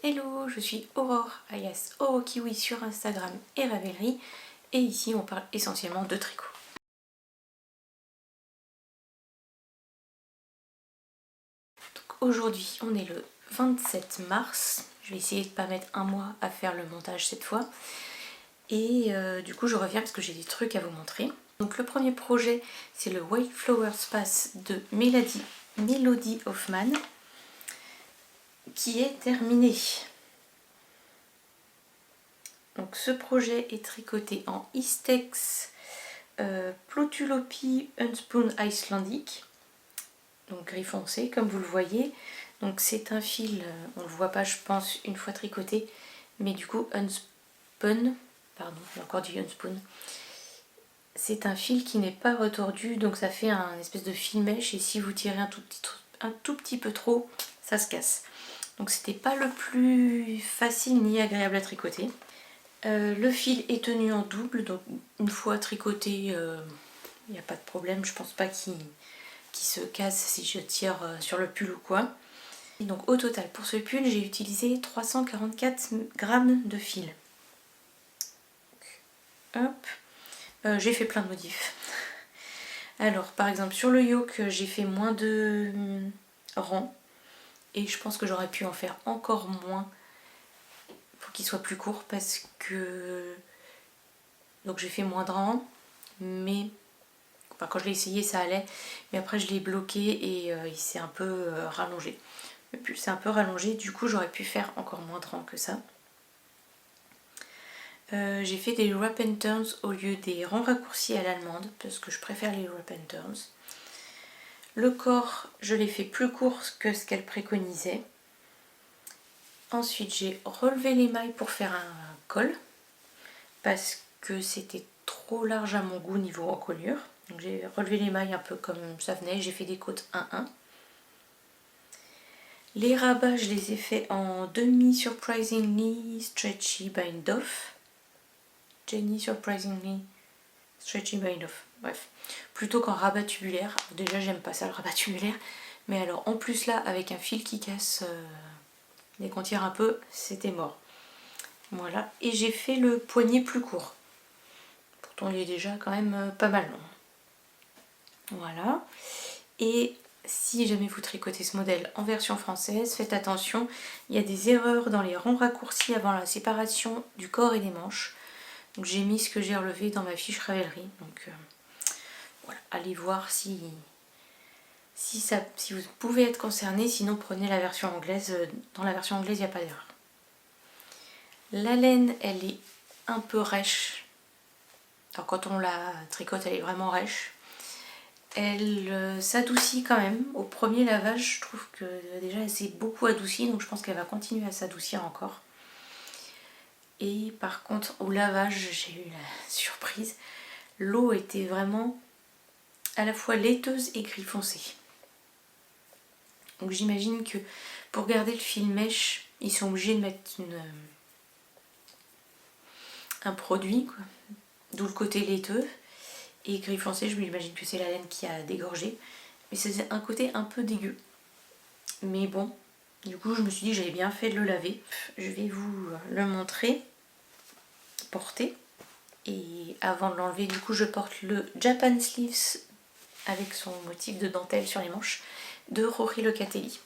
Hello, je suis Aurore alias Orokiwi sur Instagram et Ravelry et ici on parle essentiellement de tricot. Aujourd'hui on est le 27 mars, je vais essayer de ne pas mettre un mois à faire le montage cette fois et du coup je reviens parce que j'ai des trucs à vous montrer. Donc le premier projet c'est le Wildflower Space de Melody Hoffman qui est terminé. Donc ce projet est tricoté en Istex Plotulopi Unspoon Icelandic, donc gris foncé comme vous le voyez. Donc c'est un fil, on le voit pas je pense une fois tricoté, mais du coup unspun, pardon j'ai encore dit unspoon. C'est un fil qui n'est pas retordu, donc ça fait un espèce de fil mèche et si vous tirez un tout petit peu trop, ça se casse. Donc c'était pas le plus facile ni agréable à tricoter. Le fil est tenu en double, donc une fois tricoté, il n'y a pas de problème, je pense pas qu'il se casse si je tire sur le pull ou quoi. Et donc au total pour ce pull j'ai utilisé 344 grammes de fil. Hop, j'ai fait plein de modifs. Alors par exemple sur le yoke j'ai fait moins de rangs et je pense que j'aurais pu en faire encore moins pour qu'il soit plus court parce que donc j'ai fait moins de rangs, mais enfin, quand je l'ai essayé ça allait, mais après je l'ai bloqué et il s'est un peu rallongé. Le pull s'est un peu rallongé, du coup j'aurais pu faire encore moins de rangs que ça. J'ai fait des wrap and turns au lieu des rangs raccourcis à l'allemande parce que je préfère les wrap and turns. Le corps je l'ai fait plus court que ce qu'elle préconisait. Ensuite j'ai relevé les mailles pour faire un col parce que c'était trop large à mon goût niveau encolure. Donc j'ai relevé les mailles un peu comme ça venait, j'ai fait des côtes 1-1. Les rabats je les ai fait en demi surprisingly stretchy bind off. Jenny surprisingly stretchy bind off. Bref, plutôt qu'en rabat tubulaire. Déjà j'aime pas ça le rabat tubulaire, mais alors en plus là avec un fil qui casse dès qu'on tire un peu, c'était mort. Voilà, et j'ai fait le poignet plus court. Pourtant il est déjà quand même pas mal long. Voilà, et si jamais vous tricotez ce modèle en version française, faites attention, il y a des erreurs dans les rangs raccourcis avant la séparation du corps et des manches. Donc j'ai mis ce que j'ai relevé dans ma fiche Ravelry. Donc voilà, allez voir si vous pouvez être concerné, sinon prenez la version anglaise. Dans la version anglaise, il n'y a pas d'erreur. La laine, elle est un peu rêche. Alors quand on la tricote, elle est vraiment rêche. Elle s'adoucit quand même. Au premier lavage, je trouve que déjà elle s'est beaucoup adoucie, donc je pense qu'elle va continuer à s'adoucir encore. Et par contre, au lavage, j'ai eu la surprise. L'eau était vraiment à la fois laiteuse et gris foncé. Donc j'imagine que pour garder le fil mèche, ils sont obligés de mettre un produit, quoi. D'où le côté laiteux. Et gris foncé, je m'imagine que c'est la laine qui a dégorgé. Mais c'est un côté un peu dégueu. Mais bon, du coup je me suis dit que j'avais bien fait de le laver. Je vais vous le montrer, porter. Et avant de l'enlever, du coup je porte le Japan Sleeves avec son motif de dentelle sur les manches de Rory Locatelli,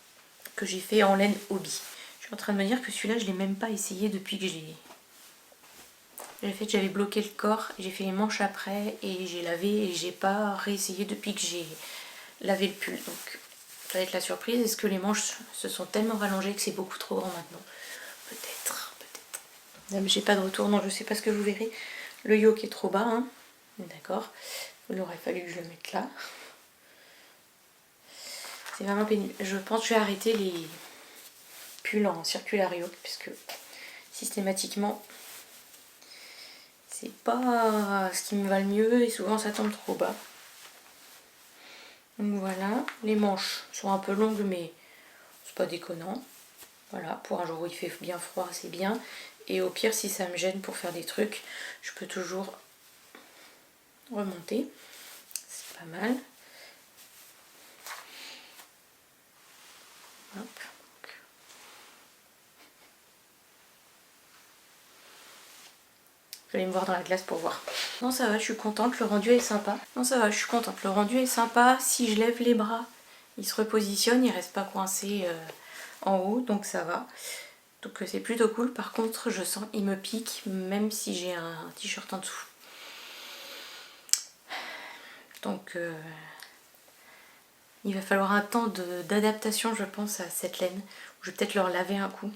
que j'ai fait en laine hobby. Je suis en train de me dire que celui-là je l'ai même pas essayé depuis que j'avais bloqué le corps, j'ai fait les manches après et j'ai lavé et j'ai pas réessayé depuis que j'ai lavé le pull. Donc ça va être la surprise. Est-ce que les manches se sont tellement rallongées que c'est beaucoup trop grand maintenant? Peut-être, peut-être. J'ai pas de retour, non je sais pas ce que vous verrez. Le yoke est trop bas, hein. D'accord. Il aurait fallu que je le mette là. C'est vraiment pénible. Je pense que je vais arrêter les pulls en circular yoke puisque systématiquement c'est pas ce qui me va le mieux et souvent ça tombe trop bas. Donc voilà, les manches sont un peu longues mais c'est pas déconnant. Voilà, pour un jour où il fait bien froid c'est bien. Et au pire si ça me gêne pour faire des trucs, je peux toujours remonter. C'est pas mal. Hop. Je vais aller me voir dans la glace pour voir. Non, ça va, je suis contente, le rendu est sympa. Non, ça va, je suis contente, le rendu est sympa. Si je lève les bras, il se repositionne, il reste pas coincé en haut, donc ça va. Donc c'est plutôt cool. Par contre, je sens il me pique, même si j'ai un t-shirt en dessous. Donc il va falloir un temps d'adaptation, je pense, à cette laine. Je vais peut-être leur laver un coup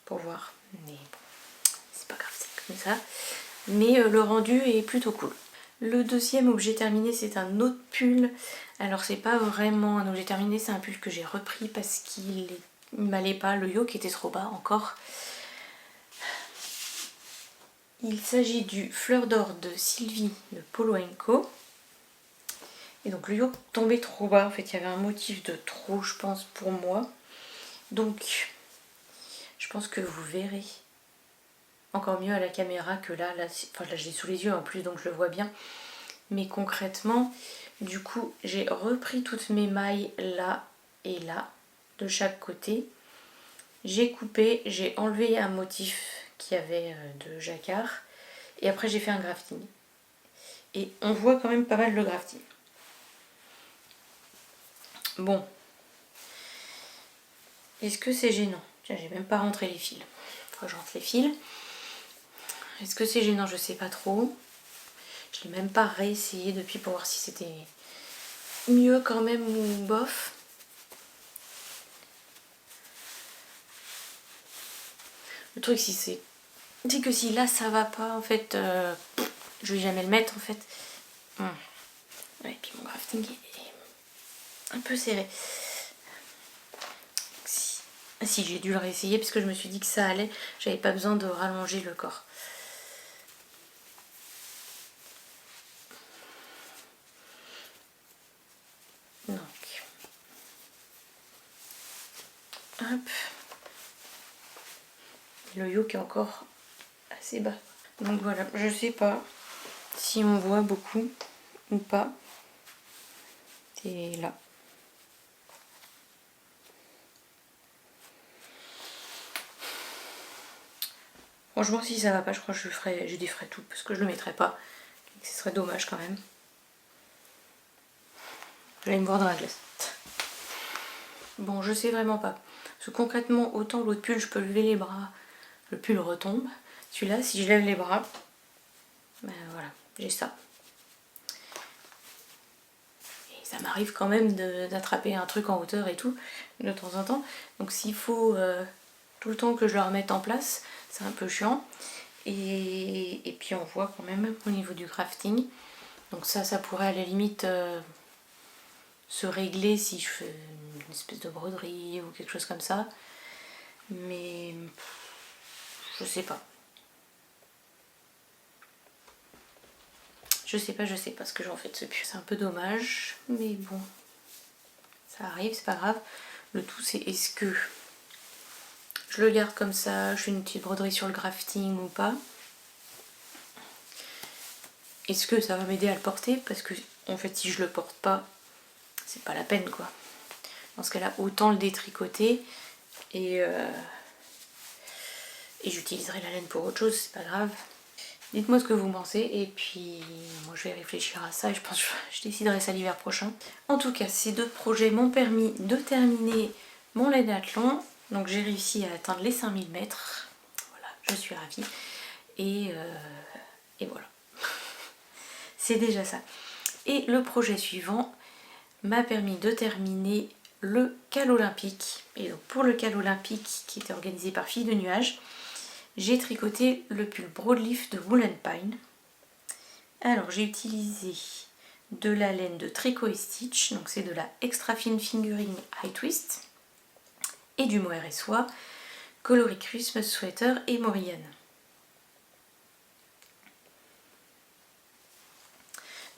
pour voir. Mais bon, c'est pas grave, c'est comme ça. Mais le rendu est plutôt cool. Le deuxième objet terminé, c'est un autre pull. Alors c'est pas vraiment un objet terminé, c'est un pull que j'ai repris parce qu'il m'allait pas, le yoke était trop bas encore. Il s'agit du Fleur d'or de Sylvie de Polo & Co. Et donc le yoke tombait trop bas, en fait il y avait un motif de trop je pense pour moi. Donc je pense que vous verrez encore mieux à la caméra que là, enfin là je l'ai sous les yeux en plus donc je le vois bien. Mais concrètement, du coup j'ai repris toutes mes mailles là et là de chaque côté. J'ai coupé, j'ai enlevé un motif qu'il y avait de jacquard et après j'ai fait un grafting. Et on voit quand même pas mal le grafting. Bon. Est-ce que c'est gênant? Tiens, j'ai même pas rentré les fils. Faut que je rentre les fils. Est-ce que c'est gênant? Je sais pas trop. Je l'ai même pas réessayé depuis pour voir si c'était mieux quand même ou bof. Le truc c'est que si là ça va pas en fait, je vais jamais le mettre en fait. Ouais, et puis mon grafting est un peu serré. Si j'ai dû le réessayer parce que je me suis dit que ça allait, j'avais pas besoin de rallonger le corps. Donc, hop. Le yoke est encore assez bas. Donc voilà, je sais pas si on voit beaucoup ou pas. C'est là. Franchement, si ça va pas, je crois que je déferai tout parce que je le mettrai pas. Ce serait dommage quand même. Je vais aller me voir dans la glace. Bon, je sais vraiment pas. Parce que concrètement, autant l'autre pull, je peux lever les bras, le pull retombe. Celui-là, si je lève les bras, ben voilà, j'ai ça. Et ça m'arrive quand même d'attraper un truc en hauteur et tout, de temps en temps. Donc s'il faut tout le temps que je le remette en place, c'est un peu chiant. Et puis on voit quand même au niveau du crafting. Donc ça pourrait à la limite se régler si je fais une espèce de broderie ou quelque chose comme ça. Mais je sais pas. Je sais pas ce que j'en fais de ce pull. C'est un peu dommage, mais bon, ça arrive, c'est pas grave. Le tout c'est est-ce que je le garde comme ça, je fais une petite broderie sur le grafting ou pas. Est-ce que ça va m'aider à le porter? Parce que en fait si je le porte pas, c'est pas la peine quoi. Dans ce cas-là, autant le détricoter et j'utiliserai la laine pour autre chose, c'est pas grave. Dites-moi ce que vous pensez et puis moi je vais réfléchir à ça et je pense que je déciderai ça l'hiver prochain. En tout cas, ces deux projets m'ont permis de terminer mon lainathlon. Donc j'ai réussi à atteindre les 5000 mètres. Voilà, je suis ravie. Et voilà. C'est déjà ça. Et le projet suivant m'a permis de terminer le cal olympique. Et donc pour le cal olympique qui était organisé par Filles de Nuages, j'ai tricoté le pull broadleaf de Wool & Pine. Alors j'ai utilisé de la laine de Tricot & Stitch, donc c'est de la Extra Fine Fingering High Twist, et du mohair et soie, coloris Christmas Sweater et Moriane.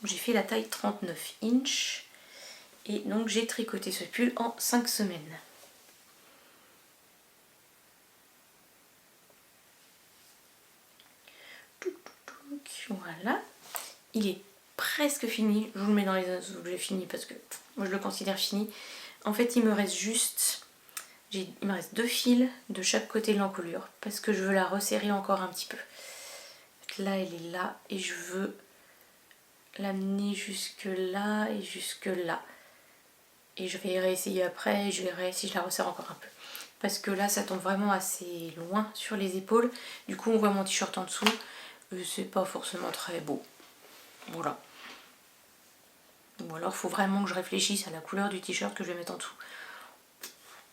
J'ai fait la taille 39 inch et donc j'ai tricoté ce pull en 5 semaines. Voilà, il est presque fini, je vous le mets dans les objets finis parce que moi je le considère fini. En fait il me reste juste, il me reste 2 fils de chaque côté de l'encolure parce que je veux la resserrer encore un petit peu. là elle est là et je veux l'amener jusque là et jusque là. Et je vais réessayer après et je verrai si je la resserre encore un peu. Parce que là ça tombe vraiment assez loin sur les épaules. Du coup on voit mon t-shirt en dessous. C'est pas forcément très beau. Voilà. Ou alors il faut vraiment que je réfléchisse à la couleur du t-shirt que je vais mettre en dessous.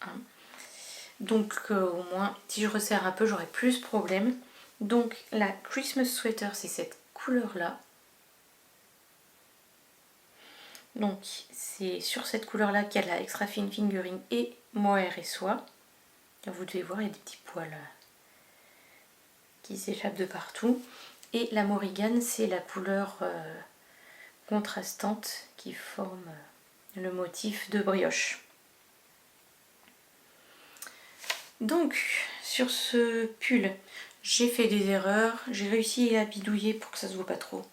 Hein. Donc au moins si je resserre un peu j'aurai plus de problème. Donc la Christmas Sweater c'est cette couleur là. Donc c'est sur cette couleur là qu'il y a la Extra Fine Fingering et mohair et soie. Vous devez voir il y a des petits poils qui s'échappent de partout. Et la Morrigan c'est la couleur contrastante qui forme le motif de brioche. Donc sur ce pull j'ai fait des erreurs, j'ai réussi à bidouiller pour que ça se voit pas trop.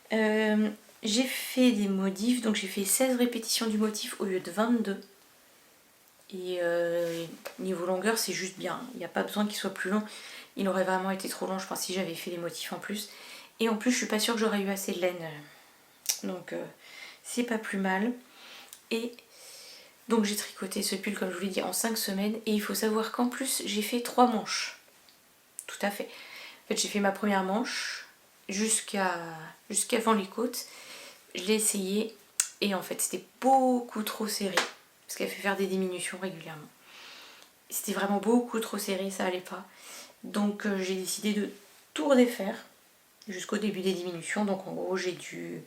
J'ai fait des modifs, donc j'ai fait 16 répétitions du motif au lieu de 22. Et niveau longueur c'est juste bien, il n'y a pas besoin qu'il soit plus long. Il aurait vraiment été trop long je pense si j'avais fait les motifs en plus. Et en plus je suis pas sûre que j'aurais eu assez de laine. Donc c'est pas plus mal. Et donc j'ai tricoté ce pull comme je vous l'ai dit en 5 semaines. Et il faut savoir qu'en plus j'ai fait 3 manches. Tout à fait. En fait j'ai fait ma première manche jusqu'avant les côtes. Je l'ai essayé et en fait c'était beaucoup trop serré. Parce qu'elle fait faire des diminutions régulièrement. C'était vraiment beaucoup trop serré, ça allait pas. Donc j'ai décidé de tout redéfaire jusqu'au début des diminutions. Donc en gros j'ai dû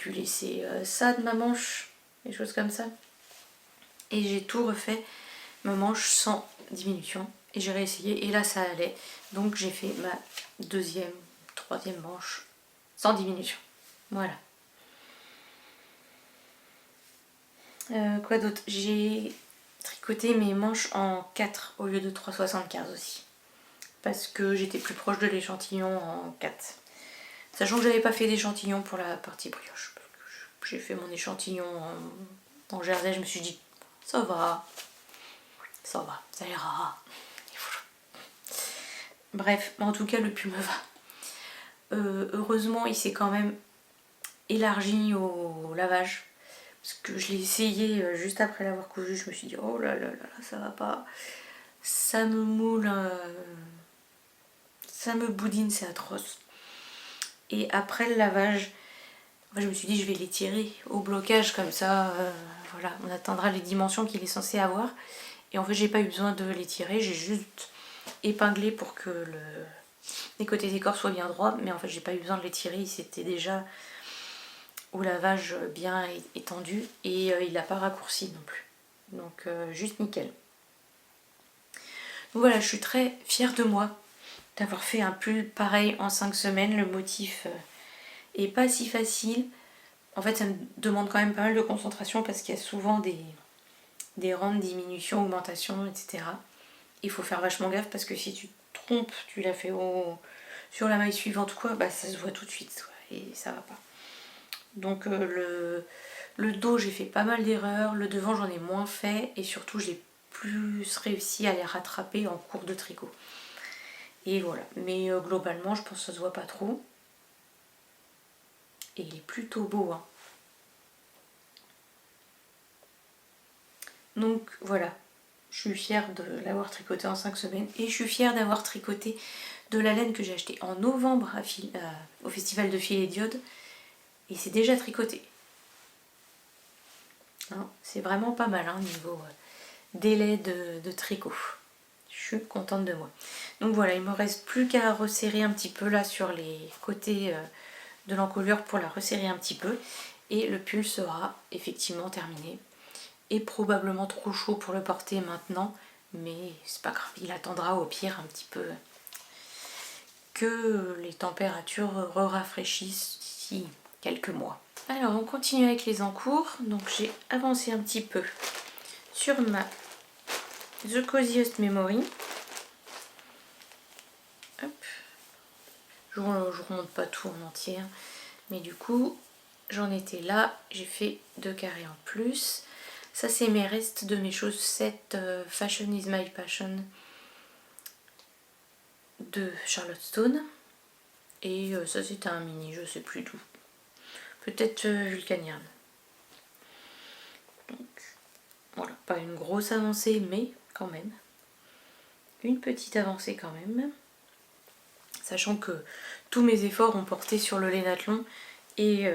laisser ça de ma manche, des choses comme ça. Et j'ai tout refait ma manche sans diminution. Et j'ai réessayé et là ça allait. Donc j'ai fait ma deuxième, troisième manche sans diminution. Voilà. Quoi d'autre? J'ai tricoté mes manches en 4 au lieu de 3,75 aussi. Parce que j'étais plus proche de l'échantillon en 4. Sachant que j'avais pas fait d'échantillon pour la partie brioche. J'ai fait mon échantillon en jersey, je me suis dit ça va, ça ira. Bref, en tout cas le pull me va. Heureusement il s'est quand même élargi au lavage. Parce que je l'ai essayé juste après l'avoir cousu, je me suis dit oh là là là, ça va pas. Ça me moule, ça me boudine, c'est atroce. Et après le lavage, je me suis dit je vais l'étirer au blocage comme ça, voilà, on atteindra les dimensions qu'il est censé avoir. Et en fait j'ai pas eu besoin de l'étirer, j'ai juste épinglé pour que les côtés des corps soient bien droits, mais en fait j'ai pas eu besoin de l'étirer, il s'était déjà au lavage bien étendu et il n'a pas raccourci non plus. Donc juste nickel. Donc voilà, je suis très fière de moi d'avoir fait un pull pareil en 5 semaines. Le motif est pas si facile. En fait ça me demande quand même pas mal de concentration parce qu'il y a souvent des rangs de diminution, augmentation, etc. Il faut faire vachement gaffe parce que si tu te trompes, tu l'as fait sur la maille suivante ou quoi, bah ça se voit tout de suite et ça va pas. Donc le dos j'ai fait pas mal d'erreurs, le devant j'en ai moins fait et surtout j'ai plus réussi à les rattraper en cours de tricot. Et voilà, mais globalement je pense que ça se voit pas trop. Et il est plutôt beau hein. Donc voilà, je suis fière de l'avoir tricoté en 5 semaines et je suis fière d'avoir tricoté de la laine que j'ai acheté en novembre au festival de Fil et Diode et c'est déjà tricoté. Hein, c'est vraiment pas mal hein, niveau délai de tricot. Je suis contente de moi. Donc voilà, il me reste plus qu'à resserrer un petit peu là sur les côtés de l'encolure pour la resserrer un petit peu et le pull sera effectivement terminé. Et probablement trop chaud pour le porter maintenant, mais c'est pas grave, il attendra au pire un petit peu que les températures rafraîchissent d'ici quelques mois. Alors on continue avec les encours, donc j'ai avancé un petit peu sur ma The Coziest Memory. Hop. Je remonte pas tout en entier, hein. Mais du coup j'en étais là, j'ai fait 2 carrés en plus. Ça c'est mes restes de mes chaussettes Fashion is my passion de Charlotte Stone. Et ça c'était un mini, je sais plus d'où. Peut-être Vulcanium. Donc voilà, pas une grosse avancée, mais quand même. Une petite avancée quand même. Sachant que tous mes efforts ont porté sur le Lénathlon et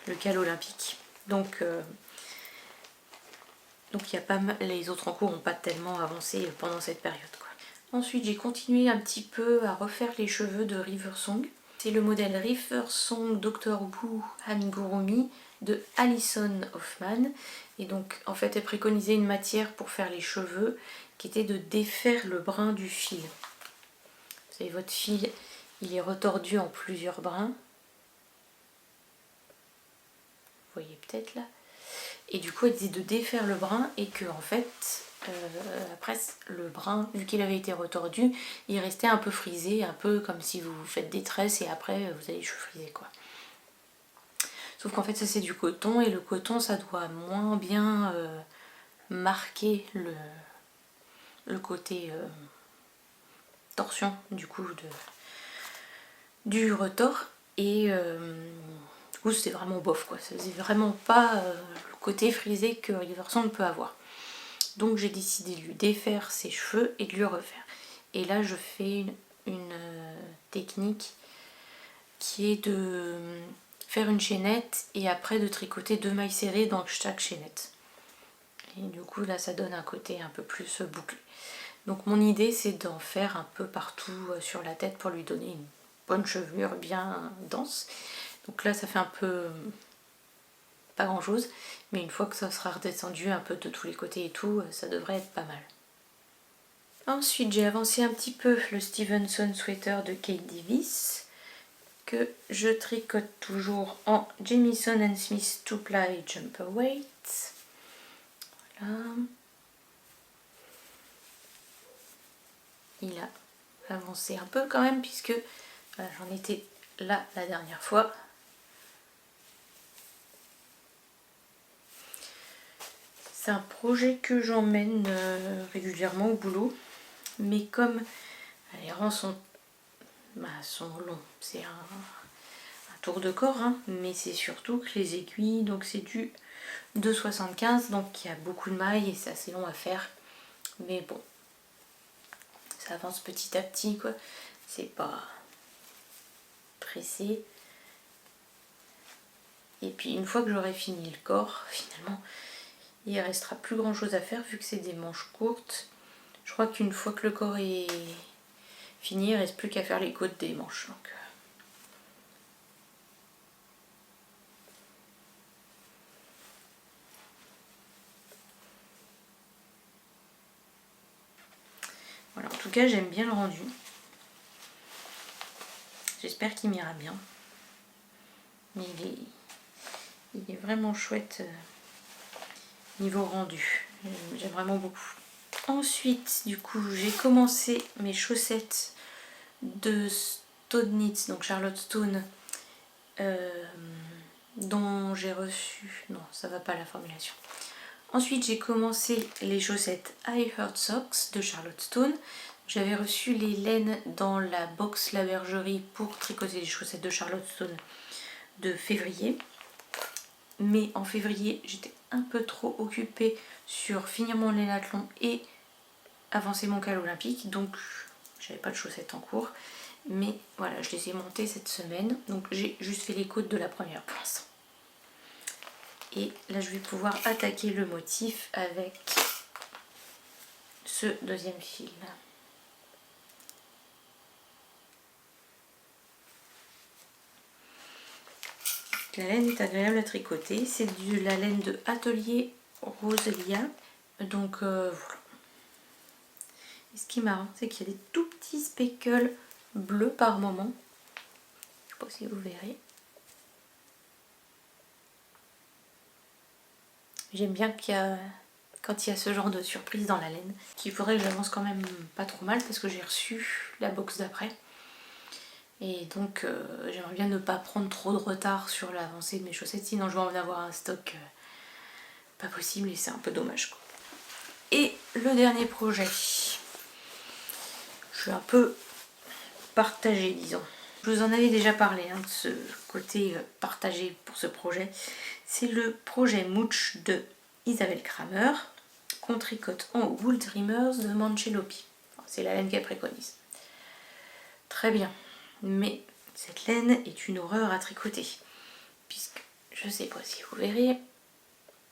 le cal olympique. Donc il y a pas mal, les autres en cours n'ont pas tellement avancé pendant cette période, quoi. Ensuite j'ai continué un petit peu à refaire les cheveux de Riversong. C'est le modèle Riversong Dr. Wu Amigurumi de Alison Hoffman. Et donc en fait elle préconisait une matière pour faire les cheveux qui était de défaire le brin du fil. Vous savez, votre fil il est retordu en plusieurs brins. Vous voyez peut-être là. Et du coup elle disait de défaire le brin et que en fait après le brin, vu qu'il avait été retordu, il restait un peu frisé, un peu comme si vous faites des tresses et après vous avez les cheveux frisés, quoi. Sauf qu'en fait ça c'est du coton et le coton ça doit moins bien marquer le côté torsion du coup du retors et du coup c'est vraiment bof, quoi. Ça faisait vraiment pas le côté frisé que Riversong peut avoir. Donc j'ai décidé de lui défaire ses cheveux et de lui refaire. Et là je fais une technique qui est de faire une chaînette et après de tricoter 2 mailles serrées dans chaque chaînette. Et du coup là ça donne un côté un peu plus bouclé. Donc mon idée c'est d'en faire un peu partout sur la tête pour lui donner une bonne chevelure bien dense. Donc là ça fait un peu pas grand chose, mais une fois que ça sera redescendu un peu de tous les côtés et tout, ça devrait être pas mal. Ensuite j'ai avancé un petit peu le Stevenson Sweater de Kate Davis que je tricote toujours en Jamieson & Smith 2-ply Jumper Weight. Voilà. Il a avancé un peu quand même puisque voilà, j'en étais là la dernière fois. C'est un projet que j'emmène régulièrement au boulot, mais comme les rangs sont longs, c'est un tour de corps, hein, mais c'est surtout que les aiguilles, donc c'est du 2,75, donc il y a beaucoup de mailles et c'est assez long à faire, mais bon, ça avance petit à petit, quoi. C'est pas pressé. Et puis une fois que j'aurai fini le corps, finalement, il restera plus grand chose à faire vu que c'est des manches courtes. Je crois qu'une fois que le corps est fini, il ne reste plus qu'à faire les côtes des manches. Donc, voilà, en tout cas j'aime bien le rendu. J'espère qu'il m'ira bien. Mais il est vraiment chouette niveau rendu. J'aime vraiment beaucoup. Ensuite, du coup, j'ai commencé mes chaussettes de Stone Knits, donc Charlotte Stone, dont j'ai reçu... Non, ça va pas la formulation. Ensuite, j'ai commencé les chaussettes I Heart Socks de Charlotte Stone. J'avais reçu les laines dans la box La Bergerie pour tricoter les chaussettes de Charlotte Stone de février. Mais en février, j'étais un peu trop occupée sur finir mon Lénathlon et avancer mon cal olympique, donc j'avais pas de chaussettes en cours. Mais voilà, je les ai montées cette semaine, donc j'ai juste fait les côtes de la première pour l'instant. Et là je vais pouvoir attaquer le motif avec ce deuxième fil. La laine est agréable à tricoter, c'est de la laine de Atelier Roselia, donc voilà. Et ce qui est marrant, c'est qu'il y a des tout petits speckles bleus par moment. Je sais pas si vous verrez. J'aime bien quand il y a ce genre de surprise dans la laine, qu'il faudrait que j'avance quand même pas trop mal parce que j'ai reçu la box d'après. Et donc j'aimerais bien ne pas prendre trop de retard sur l'avancée de mes chaussettes, sinon je vais en avoir un stock pas possible et c'est un peu dommage, quoi. Et le dernier projet, je suis un peu partagé, disons. Je vous en avais déjà parlé, hein, de ce côté partagé pour ce projet. C'est le projet Mooch de Isabelle Kramer, qu'on tricote en Wool Dreamers de Manchelopi. C'est la laine qu'elle préconise. Très bien, mais cette laine est une horreur à tricoter, puisque, je sais pas si vous verrez,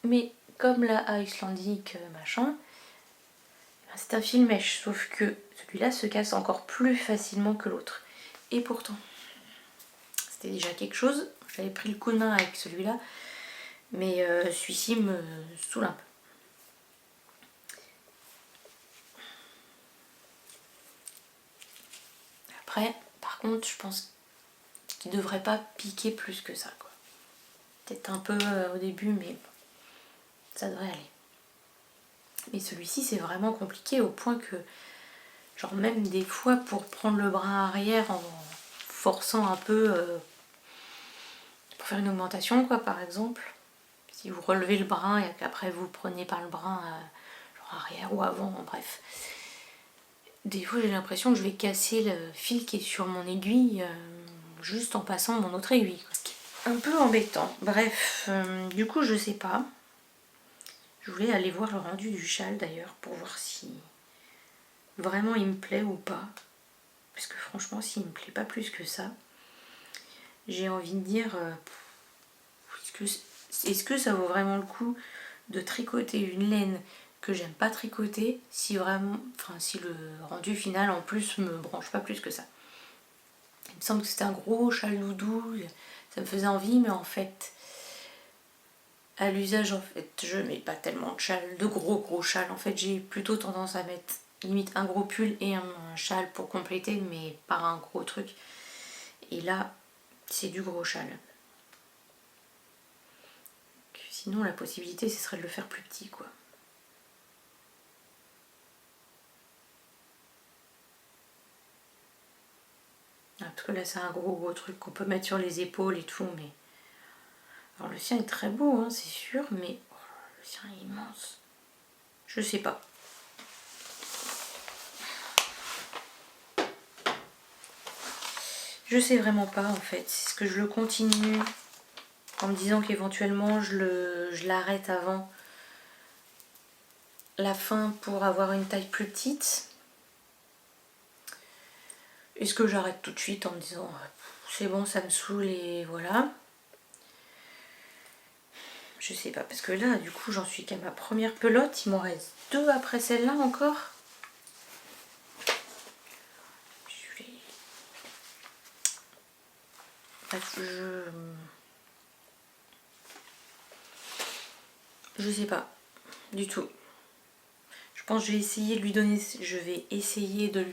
mais comme la Icelandic machin, c'est un fil mèche, sauf que celui-là se casse encore plus facilement que l'autre. Et pourtant, c'était déjà quelque chose. J'avais pris le coup de main avec celui-là, mais celui-ci me saoule un peu. Après, par contre, je pense qu'il ne devrait pas piquer plus que ça, quoi. Peut-être un peu au début, mais ça devrait aller. Mais celui-ci, c'est vraiment compliqué au point que, genre même des fois, pour prendre le bras arrière en forçant un peu, pour faire une augmentation, quoi, par exemple, si vous relevez le brin et qu'après vous prenez par le brin genre arrière ou avant, bref. Des fois, j'ai l'impression que je vais casser le fil qui est sur mon aiguille juste en passant mon autre aiguille. Ce qui est un peu embêtant. Bref, du coup, je sais pas. Je voulais aller voir le rendu du châle d'ailleurs pour voir si vraiment il me plaît ou pas. Parce que franchement, s'il me plaît pas plus que ça, j'ai envie de dire est-ce que ça vaut vraiment le coup de tricoter une laine que j'aime pas tricoter si vraiment, enfin si le rendu final en plus me branche pas plus que ça. Il me semble que c'était un gros châle doudou, ça me faisait envie, mais en fait à l'usage, en fait je mets pas tellement de châle, de gros châles. En fait j'ai plutôt tendance à mettre limite un gros pull et un châle pour compléter, mais pas un gros truc. Et là c'est du gros châle. Sinon la possibilité ce serait de le faire plus petit, quoi. Parce que là c'est un gros truc qu'on peut mettre sur les épaules et tout, mais... Alors le sien est très beau, hein, c'est sûr, mais oh, le sien est immense. Je sais pas. Je sais vraiment pas en fait. Est-ce que je le continue en me disant qu'éventuellement je l'arrête avant la fin pour avoir une taille plus petite? Est-ce que j'arrête tout de suite en me disant c'est bon, ça me saoule et voilà? Je sais pas, parce que là du coup j'en suis qu'à ma première pelote, il m'en reste 2 après celle-là encore. Bref, je sais pas du tout. Je pense que je vais essayer de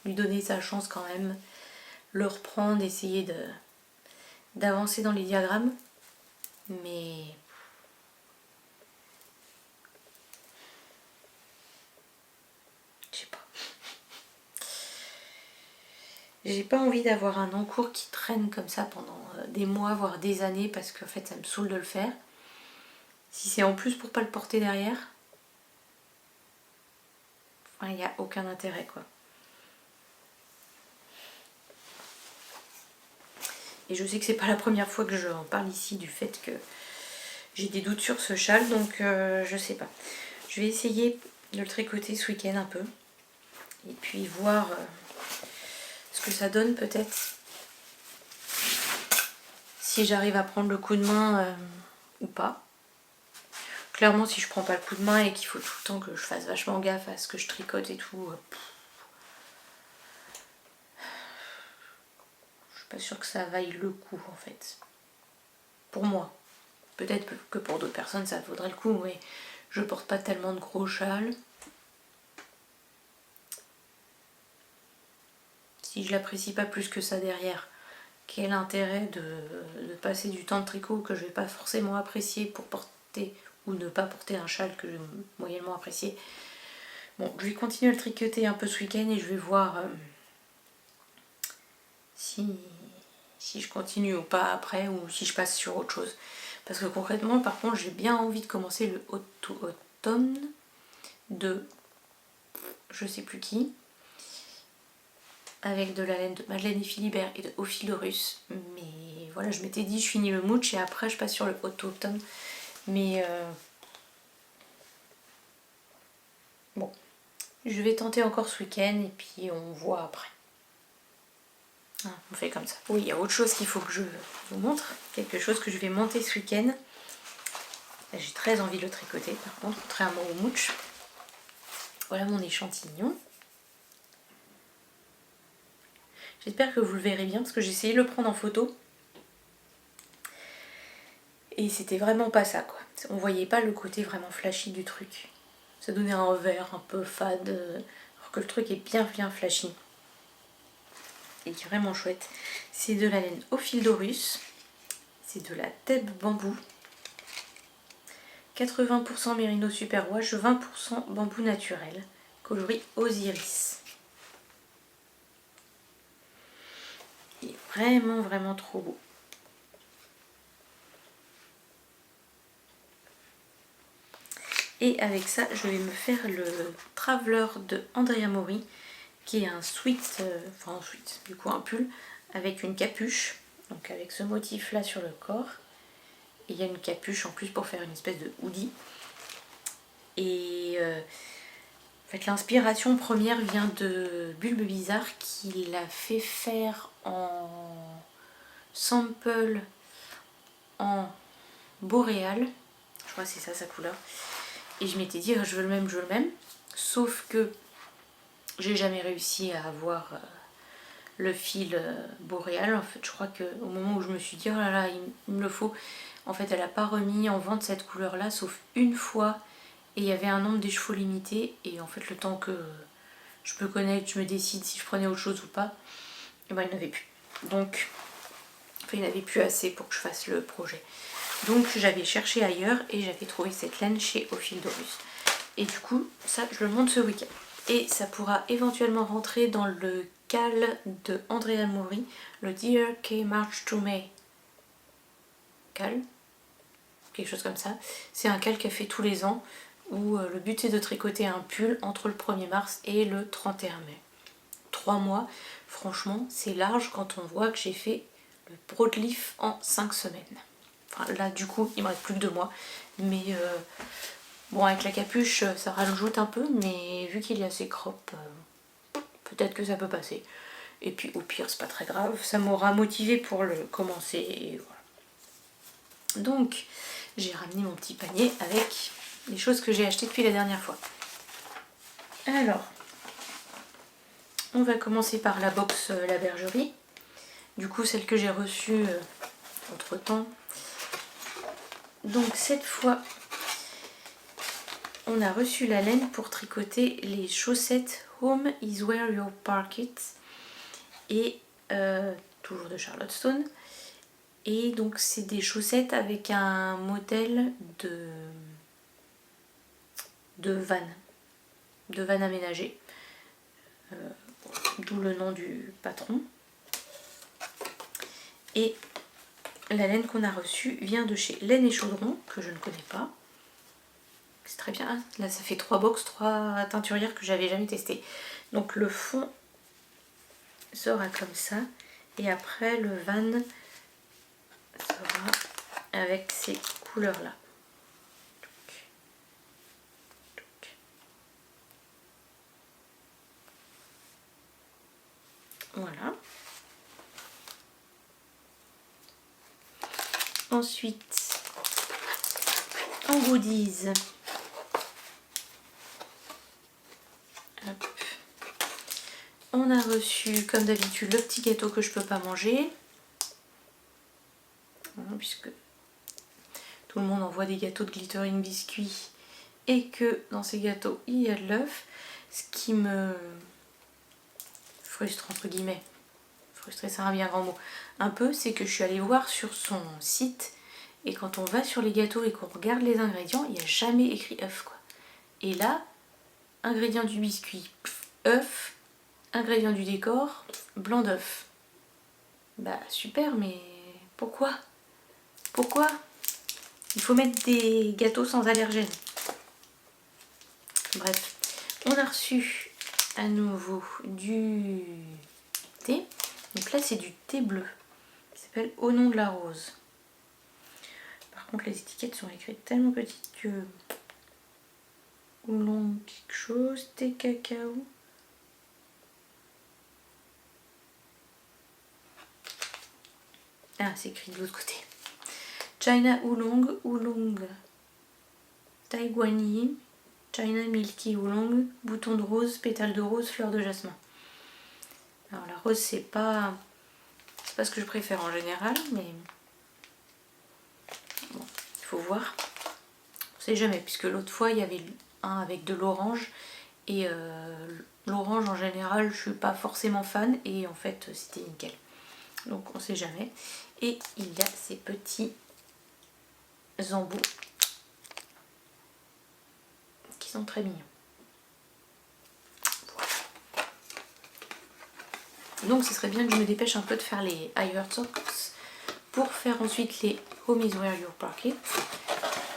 lui donner sa chance quand même, le reprendre, essayer d'avancer dans les diagrammes, mais je sais pas. J'ai pas envie d'avoir un encours qui traîne comme ça pendant des mois, voire des années, parce qu'en fait ça me saoule de le faire. Si c'est en plus pour pas le porter derrière, enfin, il n'y a aucun intérêt, quoi. Et je sais que c'est pas la première fois que j'en parle ici du fait que j'ai des doutes sur ce châle, donc je sais pas. Je vais essayer de le tricoter ce week-end un peu, et puis voir ce que ça donne peut-être. Si j'arrive à prendre le coup de main ou pas. Clairement, si je prends pas le coup de main et qu'il faut tout le temps que je fasse vachement gaffe à ce que je tricote et tout, je suis pas sûre que ça vaille le coup en fait. Pour moi. Peut-être que pour d'autres personnes ça vaudrait le coup, mais je porte pas tellement de gros châles. Si je l'apprécie pas plus que ça derrière, quel intérêt de passer du temps de tricot que je vais pas forcément apprécier pour porter ou ne pas porter un châle que je vais moyennement apprécier. Bon, je vais continuer à le tricoter un peu ce week-end et je vais voir si je continue ou pas après, ou si je passe sur autre chose. Parce que concrètement, par contre, j'ai bien envie de commencer le automne de je sais plus qui. avec de la laine de Madeleine et Philibert et de Ophilorus. Mais voilà, je m'étais dit je finis le mooch et après je passe sur le automne. Mais bon, je vais tenter encore ce week-end et puis on voit après. Hein, on fait comme ça. Oui, il y a autre chose qu'il faut que je vous montre. Quelque chose que je vais monter ce week-end. J'ai très envie de le tricoter par contre, contrairement au mooch. Voilà mon échantillon. J'espère que vous le verrez bien parce que j'ai essayé de le prendre en photo. Et c'était vraiment pas ça quoi. On voyait pas le côté vraiment flashy du truc. Ça donnait un vert un peu fade, alors que le truc est bien flashy. Et qui est vraiment chouette. C'est de la laine Ophilorus. C'est de la Thèbes bambou. 80% mérino superwash, 20% bambou naturel. Coloris Osiris. Il est vraiment trop beau. Et avec ça, je vais me faire le Traveler de Andrea Mori, qui est un sweat, du coup un pull, avec une capuche, donc avec ce motif là sur le corps. Et il y a une capuche en plus pour faire une espèce de hoodie. Et en fait, l'inspiration première vient de Bulbe Bizarre qui l'a fait faire en sample en boréal. Je crois que c'est ça sa couleur. Et je m'étais dit, je veux le même. Sauf que j'ai jamais réussi à avoir le fil boréal. En fait, je crois qu'au moment où je me suis dit, oh là là, il me le faut. En fait, elle n'a pas remis en vente cette couleur-là, sauf une fois. Et il y avait un nombre d'écheveaux limité. Et en fait, le temps que je me connecte, je me décide si je prenais autre chose ou pas, et ben il n'y en avait plus. Donc, il n'y en avait plus assez pour que je fasse le projet. Donc, j'avais cherché ailleurs et j'avais trouvé cette laine chez Ophilorus. Et du coup, ça, je le monte ce week-end. Et ça pourra éventuellement rentrer dans le cal de Andrea Mori, le Dear K March to May. Cal, quelque chose comme ça. C'est un cal qu'elle fait tous les ans où le but c'est de tricoter un pull entre le 1er mars et le 31 mai. 3 mois, franchement c'est large quand on voit que j'ai fait le broadleaf en 5 semaines. Enfin là du coup il me reste plus que 2 mois, mais bon avec la capuche ça rajoute un peu, mais vu qu'il y a ces crops, peut-être que ça peut passer. Et puis au pire c'est pas très grave, ça m'aura motivé pour le commencer et voilà. Donc j'ai ramené mon petit panier avec les choses que j'ai achetées depuis la dernière fois. Alors, on va commencer par la box La Bergerie. Du coup, celle que j'ai reçue entre temps. Donc cette fois, on a reçu la laine pour tricoter les chaussettes Home is where you park it. Et toujours de Charlotte Stone. Et donc c'est des chaussettes avec un modèle de van aménagé. D'où le nom du patron. Et la laine qu'on a reçue vient de chez Laine et Chaudron, que je ne connais pas. C'est très bien. Là, ça fait 3 box, 3 teinturières que j'avais jamais testées. Donc le fond sera comme ça. Et après, le van sera avec ces couleurs-là. Voilà. Ensuite, en goodies, hop, on a reçu comme d'habitude le petit gâteau que je peux pas manger, puisque tout le monde envoie des gâteaux de glittering biscuits et que dans ces gâteaux il y a de l'œuf. Ce qui me frustre entre guillemets, frustrer c'est un bien grand mot, un peu, c'est que je suis allée voir sur son site et quand on va sur les gâteaux et qu'on regarde les ingrédients, il n'y a jamais écrit œuf quoi. Et là, ingrédients du biscuit, œuf, ingrédients du décor, blanc d'œuf. Bah super, mais pourquoi? Pourquoi? Il faut mettre des gâteaux sans allergènes. Bref, on a reçu à nouveau du thé. Donc là c'est du thé bleu. Il s'appelle Au nom de la rose. Par contre les étiquettes sont écrites tellement petites que... Oolong quelque chose, thé cacao. Ah, c'est écrit de l'autre côté. China Oolong, Oolong Taïguani, China Milky Oolong, bouton de rose, pétale de rose, fleur de jasmin. Alors la rose c'est pas ce que je préfère en général, mais bon, il faut voir. On sait jamais, puisque l'autre fois il y avait un avec de l'orange et l'orange en général je suis pas forcément fan et en fait c'était nickel. Donc on sait jamais. Et il y a ces petits embouts qui sont très mignons. Voilà. Donc ce serait bien que je me dépêche un peu de faire les Higher Socks pour faire ensuite les Home is Where You Park It,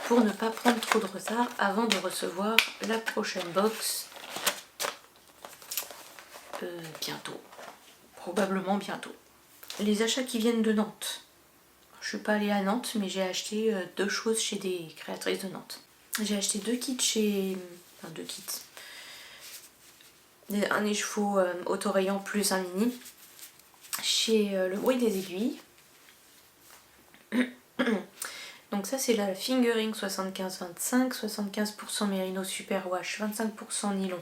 pour ne pas prendre trop de retard avant de recevoir la prochaine box bientôt. Probablement bientôt. Les achats qui viennent de Nantes. Je suis pas allée à Nantes, mais j'ai acheté 2 choses chez des créatrices de Nantes. J'ai acheté 2 kits chez... Enfin 2 kits. Un écheveau autorayant plus un mini. Chez Le Bruit des Aiguilles. Donc ça c'est la Fingering 75-25, 75% Merino Superwash, 25% nylon,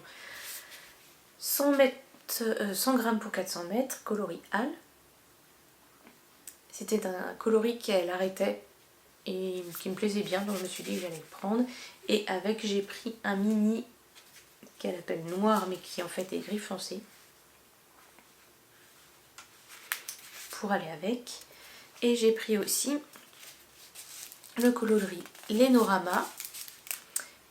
100 g pour 400 mètres, coloris HAL. C'était un coloris qu'elle arrêtait et qui me plaisait bien, donc je me suis dit que j'allais le prendre. Et avec j'ai pris un mini qu'elle appelle noir mais qui en fait est gris foncé pour aller avec. Et j'ai pris aussi le coloris Lenorama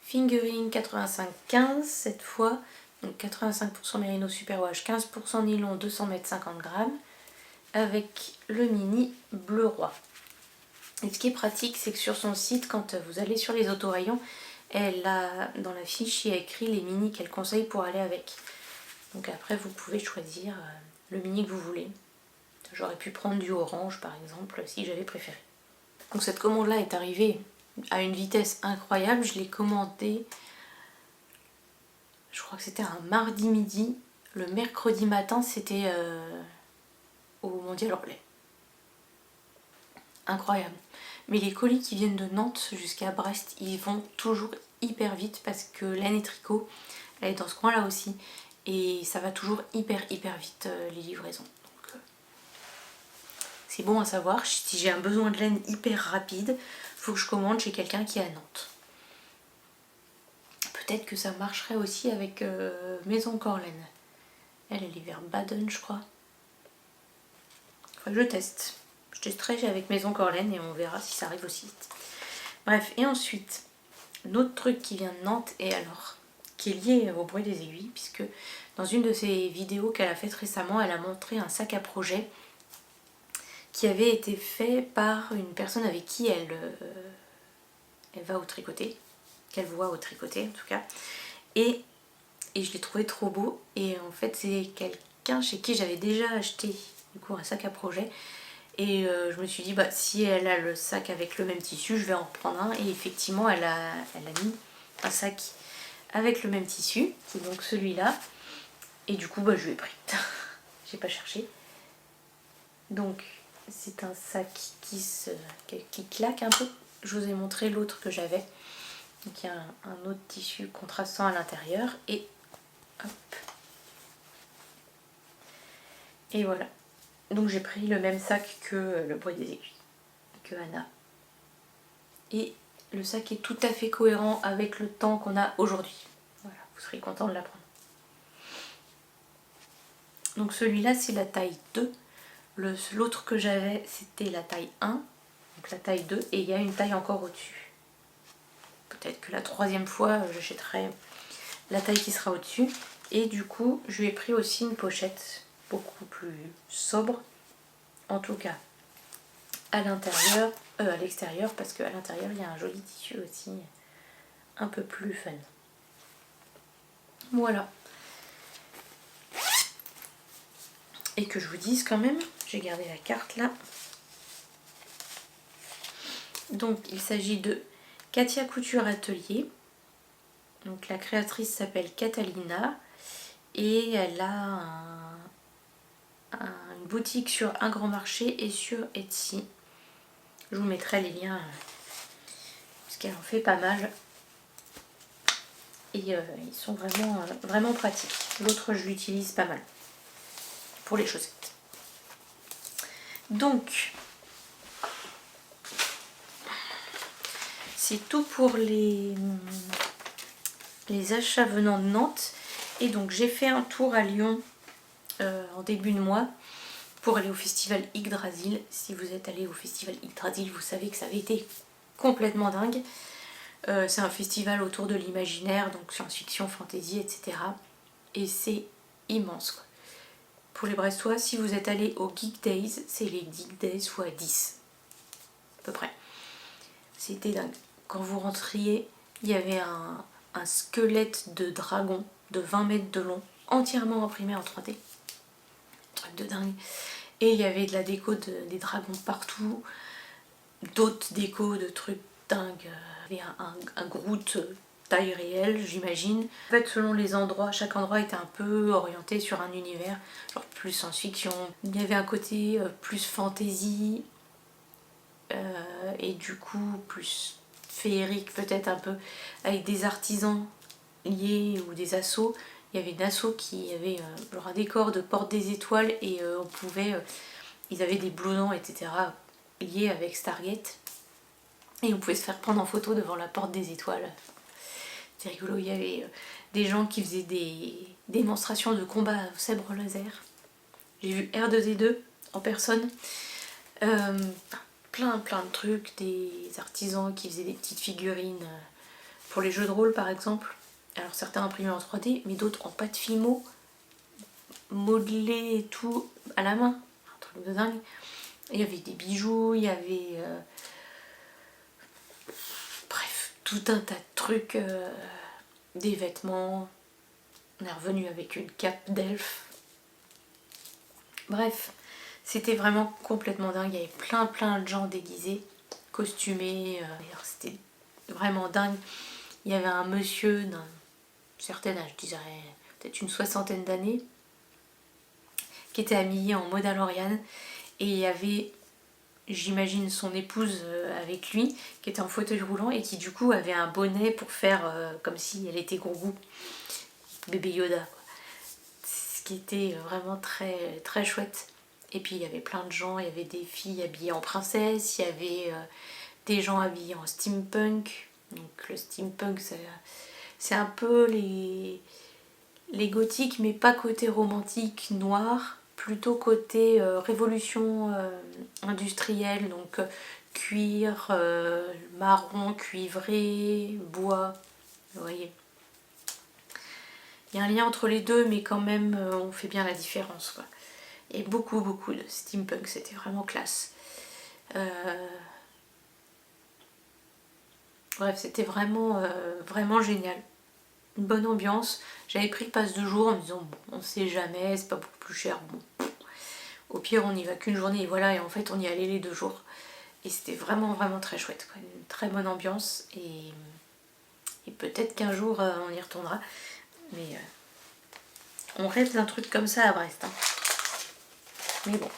Fingering 85-15 cette fois, donc 85% Merino Superwash, 15% nylon, 200 mètres 50 grammes, avec le mini bleu roi. Et ce qui est pratique, c'est que sur son site, quand vous allez sur les autorayons, elle a dans la fiche, il y a écrit les minis qu'elle conseille pour aller avec. Donc après, vous pouvez choisir le mini que vous voulez. J'aurais pu prendre du orange par exemple, si j'avais préféré. Donc cette commande-là est arrivée à une vitesse incroyable. Je l'ai commandée, je crois que c'était un mardi midi. Le mercredi matin, c'était au Mondial Orlais. Incroyable. Mais les colis qui viennent de Nantes jusqu'à Brest, ils vont toujours hyper vite parce que Laine et Tricot, elle est dans ce coin-là aussi. Et ça va toujours hyper vite les livraisons. Donc c'est bon à savoir. Si j'ai un besoin de laine hyper rapide, il faut que je commande chez quelqu'un qui est à Nantes. Peut-être que ça marcherait aussi avec Maison Corlaine. Elle est vers Baden, je crois. Enfin, je teste. Je testerai avec Maison Corlaine et on verra si ça arrive aussi vite. Bref, et ensuite, un autre truc qui vient de Nantes, et alors, qui est lié au Bruit des Aiguilles, puisque dans une de ses vidéos qu'elle a faites récemment, elle a montré un sac à projet qui avait été fait par une personne avec qui elle va au tricoté, qu'elle voit au tricoté en tout cas, et je l'ai trouvé trop beau. Et en fait c'est quelqu'un chez qui j'avais déjà acheté du coup un sac à projet, et je me suis dit bah si elle a le sac avec le même tissu, je vais en prendre un. Et effectivement elle a mis un sac avec le même tissu, qui est donc celui-là, et du coup bah je l'ai pris. J'ai pas cherché. Donc c'est un sac qui claque un peu. Je vous ai montré l'autre que j'avais. Donc il y a un autre tissu contrastant à l'intérieur. Et hop. Et voilà. Donc j'ai pris le même sac que le Bruit des Aiguilles, que Anna. Et le sac est tout à fait cohérent avec le temps qu'on a aujourd'hui. Voilà, vous serez content de l'apprendre. Donc celui-là c'est la taille 2. L'autre que j'avais c'était la taille 1, donc la taille 2, et il y a une taille encore au-dessus. Peut-être que la troisième fois j'achèterai la taille qui sera au-dessus. Et du coup je lui ai pris aussi une pochette beaucoup plus sobre, en tout cas à l'intérieur, à l'extérieur, parce qu'à l'intérieur il y a un joli tissu aussi un peu plus fun. Voilà. et que je vous dise quand même, j'ai gardé la carte là. Donc il s'agit de Katia Couture Atelier. Donc la créatrice s'appelle Catalina et elle a une boutique sur Un Grand Marché et sur Etsy. Je vous mettrai les liens parce qu'elle en fait pas mal et ils sont vraiment pratiques. L'autre je l'utilise pas mal pour les chaussettes. Donc c'est tout pour les achats venant de Nantes. Et donc j'ai fait un tour à Lyon en début de mois pour aller au festival Yggdrasil. Si vous êtes allé au festival Yggdrasil, vous savez que ça avait été complètement dingue. C'est un festival autour de l'imaginaire, donc science-fiction, fantasy, etc. Et c'est immense, quoi. Pour les Brestois, si vous êtes allé au Geek Days, c'est les Geek Days fois 10 à peu près. C'était dingue. Quand vous rentriez, il y avait un squelette de dragon de 20 mètres de long, entièrement imprimé en 3D. Truc de dingue. Et il y avait de la déco des dragons partout, d'autres décos de trucs dingues. Il y avait un Groot taille réelle, j'imagine. En fait, selon les endroits, chaque endroit était un peu orienté sur un univers, genre plus science-fiction. Il y avait un côté plus fantasy, et du coup plus féerique peut-être un peu, avec des artisans liés ou des assos. Il y avait une asso qui avait genre un décor de Porte des Étoiles et on pouvait, ils avaient des blousons etc liés avec Stargate et on pouvait se faire prendre en photo devant la Porte des Étoiles. C'est rigolo. Il y avait des gens qui faisaient des démonstrations de combat au sabre laser. J'ai vu R2D2 en personne. Plein de trucs, des artisans qui faisaient des petites figurines pour les jeux de rôle par exemple. Alors certains imprimés en 3D, mais d'autres en pâte fimo, modelés et tout à la main. Un truc de dingue. Il y avait des bijoux, il y avait bref, tout un tas de trucs, des vêtements. On est revenu avec une cape d'elfe. Bref, c'était vraiment complètement dingue. Il y avait plein de gens déguisés, costumés. C'était vraiment dingue. Il y avait un monsieur d'un certain âge, je dirais peut-être une 60aine d'années, qui était habillé en Mandalorian. Et il y avait, j'imagine, son épouse avec lui, qui était en fauteuil roulant et qui du coup avait un bonnet pour faire comme si elle était Grogu, bébé Yoda, quoi. Ce qui était vraiment très chouette. Et puis il y avait plein de gens, il y avait des filles habillées en princesse, il y avait des gens habillés en steampunk. Donc le steampunk c'est un peu les gothiques, mais pas côté romantique noir, plutôt côté révolution industrielle, donc cuir, marron, cuivré, bois, vous voyez. Il y a un lien entre les deux, mais quand même on fait bien la différence, quoi. Et beaucoup de steampunk, c'était vraiment classe. Bref, c'était vraiment génial. Une bonne ambiance. J'avais pris le pass de jour en me disant bon, on sait jamais, c'est pas beaucoup plus cher. Bon, au pire, on n'y va qu'une journée et voilà. Et en fait, on y allait les 2 jours. Et c'était vraiment très chouette, quoi. Une très bonne ambiance. Et peut-être qu'un jour, on y retournera. Mais on rêve d'un truc comme ça à Brest, hein. Mais bon,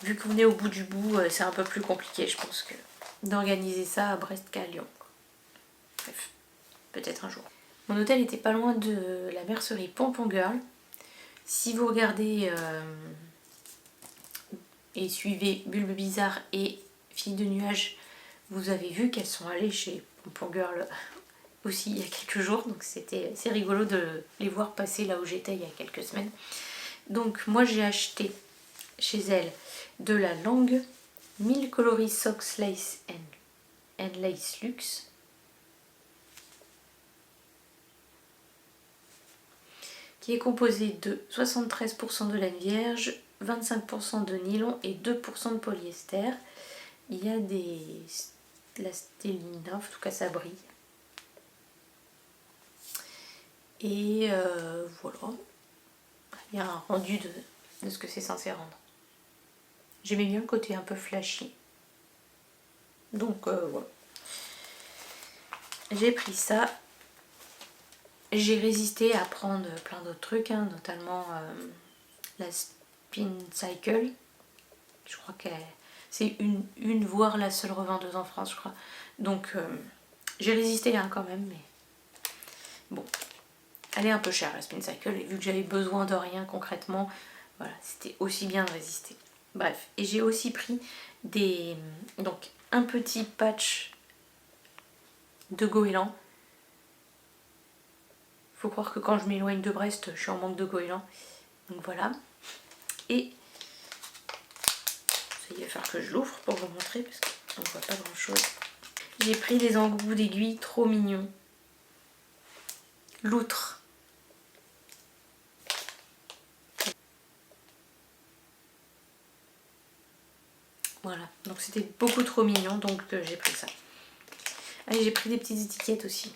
vu qu'on est au bout du bout, c'est un peu plus compliqué, je pense, que d'organiser ça à Brest qu'à Lyon. Bref, peut-être un jour. Mon hôtel était pas loin de la mercerie Pompon Girl. Si vous regardez et suivez Bulbe Bizarre et Fille de Nuages, vous avez vu qu'elles sont allées chez Pompon Girl aussi il y a quelques jours. Donc c'est rigolo de les voir passer là où j'étais il y a quelques semaines. Donc moi j'ai acheté chez elle de la Lange 1000 coloris Socks Lace and Lace Luxe. Qui est composé de 73% de laine vierge, 25% de nylon et 2% de polyester. Il y a la stélina, en tout cas ça brille. Et voilà, il y a un rendu de ce que c'est censé rendre. J'aimais bien le côté un peu flashy. Donc voilà. J'ai pris ça. J'ai résisté à prendre plein d'autres trucs, hein, notamment la Spin Cycle. Je crois que c'est une voire la seule revendeuse en France, je crois. Donc j'ai résisté hein, quand même, mais bon. Elle est un peu chère la Spin Cycle et vu que j'avais besoin de rien concrètement, voilà, c'était aussi bien de résister. Bref, et j'ai aussi pris donc un petit patch de goéland. Faut croire que quand je m'éloigne de Brest, je suis en manque de goéland. Donc voilà. Et ça y est, il va falloir que je l'ouvre pour vous montrer parce qu'on ne voit pas grand chose. J'ai pris des embouts d'aiguilles trop mignons. Loutre. Voilà, donc c'était beaucoup trop mignon, donc j'ai pris ça. Allez, j'ai pris des petites étiquettes aussi.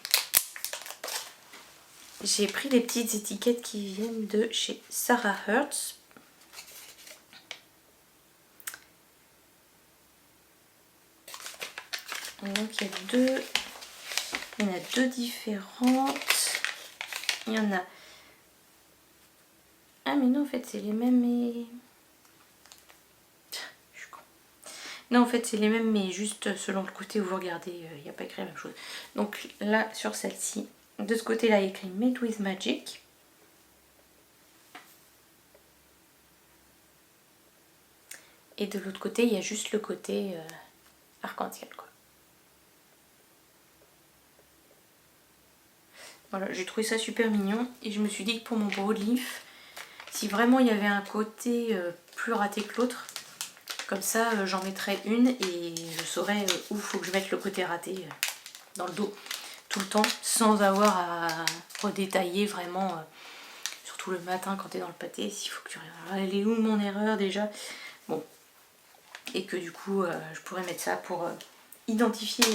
J'ai pris des petites étiquettes qui viennent de chez Sarah Hertz. Donc il y en a deux différentes. Il y en a... Ah mais non, en fait c'est les mêmes mais... Je suis con. Non, en fait c'est les mêmes mais juste selon le côté où vous regardez, il n'y a pas écrit la même chose. Donc là, sur celle-ci, de ce côté-là, il y a écrit Made with Magic. Et de l'autre côté, il y a juste le côté arc-en-ciel, quoi. Voilà, j'ai trouvé ça super mignon et je me suis dit que pour mon broadleaf, si vraiment il y avait un côté plus raté que l'autre, comme ça j'en mettrais une et je saurais où il faut que je mette le côté raté dans le dos tout le temps sans avoir à redétailler vraiment, surtout le matin quand tu es dans le pâté, s'il faut que tu regardes, elle est où mon erreur déjà, bon, et que du coup je pourrais mettre ça pour identifier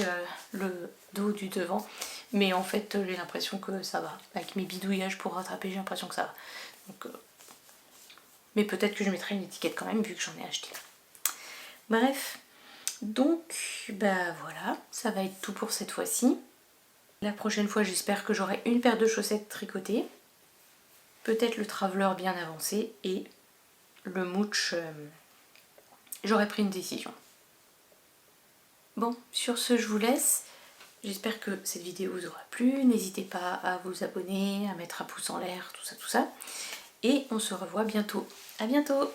le dos du devant, mais en fait j'ai l'impression que ça va, avec mes bidouillages pour rattraper j'ai l'impression que ça va, donc, mais peut-être que je mettrai une étiquette quand même vu que j'en ai acheté. Bref, donc bah voilà, ça va être tout pour cette fois-ci. La prochaine fois j'espère que j'aurai une paire de chaussettes tricotées, peut-être le traveler bien avancé et le mooch, j'aurai pris une décision. Bon, sur ce je vous laisse. J'espère que cette vidéo vous aura plu. N'hésitez pas à vous abonner, à mettre un pouce en l'air, tout ça. Et on se revoit bientôt. À bientôt!